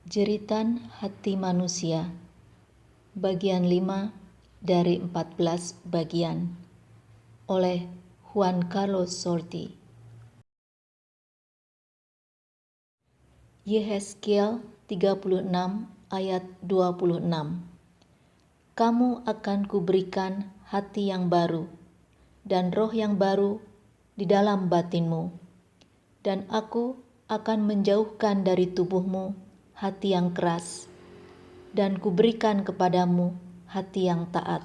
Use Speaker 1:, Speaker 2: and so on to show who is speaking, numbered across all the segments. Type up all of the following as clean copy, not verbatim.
Speaker 1: Jeritan Hati Manusia, bagian 5 dari 14 bagian, oleh Juan Carlos Sorti. Yehezkiel 36 ayat 26. Kamu akan kuberikan hati yang baru dan roh yang baru di dalam batinmu, dan aku akan menjauhkan dari tubuhmu hati yang keras, dan kuberikan kepadamu hati yang taat.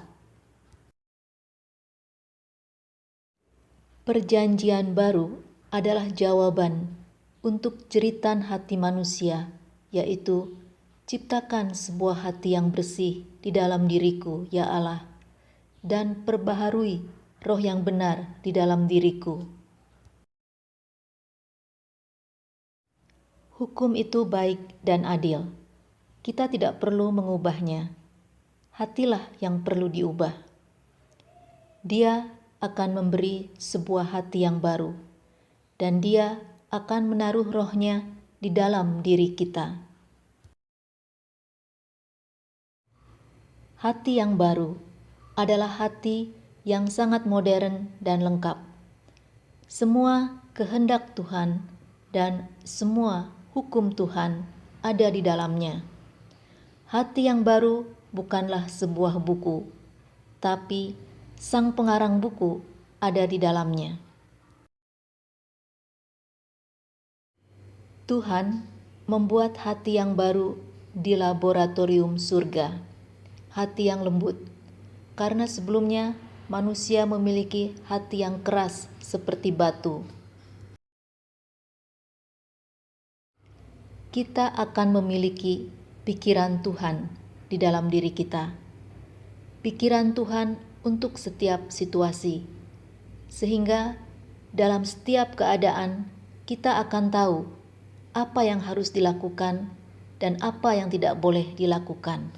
Speaker 1: Perjanjian baru adalah jawaban untuk jeritan hati manusia, yaitu ciptakan sebuah hati yang bersih di dalam diriku, ya Allah, dan perbaharui roh yang benar di dalam diriku. Hukum itu baik dan adil. Kita tidak perlu mengubahnya. Hatilah yang perlu diubah. Dia akan memberi sebuah hati yang baru, dan Dia akan menaruh rohnya di dalam diri kita. Hati yang baru adalah hati yang sangat modern dan lengkap. Semua kehendak Tuhan dan semua hukum Tuhan ada di dalamnya. Hati yang baru bukanlah sebuah buku, tapi sang pengarang buku ada di dalamnya. Tuhan membuat hati yang baru di laboratorium surga, hati yang lembut, karena sebelumnya manusia memiliki hati yang keras seperti batu. Kita akan memiliki pikiran Tuhan di dalam diri kita, pikiran Tuhan untuk setiap situasi, sehingga dalam setiap keadaan kita akan tahu apa yang harus dilakukan dan apa yang tidak boleh dilakukan.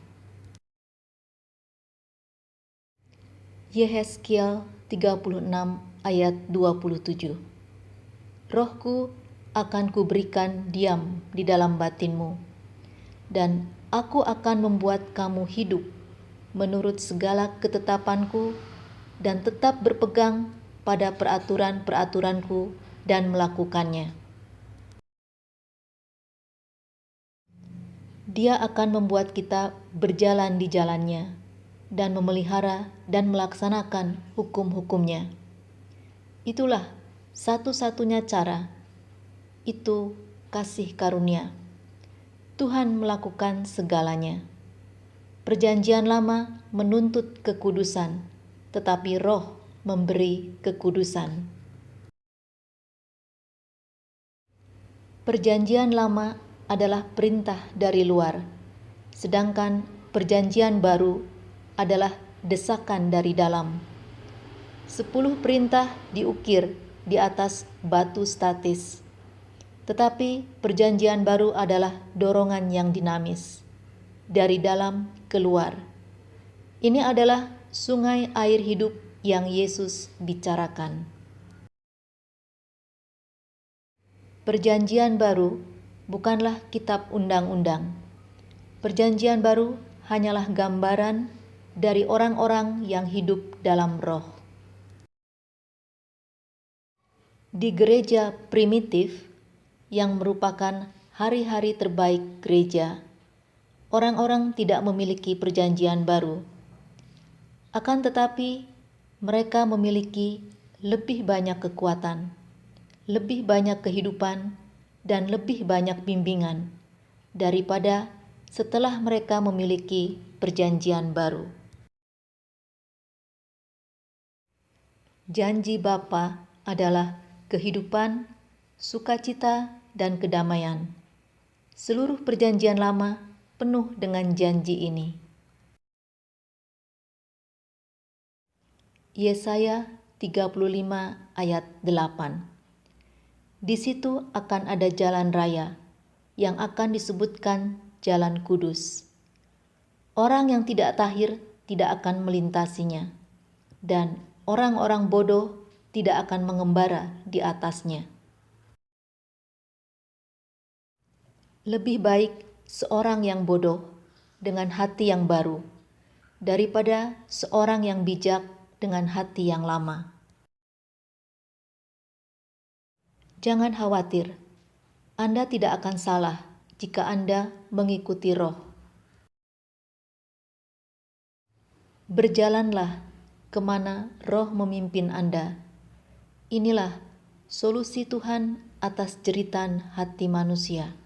Speaker 1: Yehezkiel 36 ayat 27. Rohku akan kuberikan diam di dalam batinmu, dan aku akan membuat kamu hidup menurut segala ketetapanku dan tetap berpegang pada peraturan-peraturanku dan melakukannya. Dia akan membuat kita berjalan di jalannya dan memelihara dan melaksanakan hukum-hukumnya. Itulah satu-satunya cara, itu kasih karunia. Tuhan melakukan segalanya. Perjanjian Lama menuntut kekudusan, tetapi Roh memberi kekudusan. Perjanjian Lama adalah perintah dari luar, sedangkan Perjanjian Baru adalah desakan dari dalam. 10 perintah diukir di atas batu statis, tetapi Perjanjian Baru adalah dorongan yang dinamis, dari dalam keluar. Ini adalah sungai air hidup yang Yesus bicarakan. Perjanjian Baru bukanlah kitab undang-undang. Perjanjian Baru hanyalah gambaran dari orang-orang yang hidup dalam Roh. Di gereja primitif, yang merupakan hari-hari terbaik gereja, orang-orang tidak memiliki perjanjian baru. Akan tetapi, mereka memiliki lebih banyak kekuatan, lebih banyak kehidupan, dan lebih banyak bimbingan daripada setelah mereka memiliki perjanjian baru. Janji Bapa adalah kehidupan, sukacita, dan kedamaian. Seluruh Perjanjian Lama penuh dengan janji ini. Yesaya 35 ayat 8. Di situ akan ada jalan raya yang akan disebutkan Jalan Kudus. Orang yang tidak tahir tidak akan melintasinya, dan orang-orang bodoh tidak akan mengembara di atasnya. Lebih baik seorang yang bodoh dengan hati yang baru daripada seorang yang bijak dengan hati yang lama. Jangan khawatir, Anda tidak akan salah jika Anda mengikuti Roh. Berjalanlah kemana Roh memimpin Anda. Inilah solusi Tuhan atas jeritan hati manusia.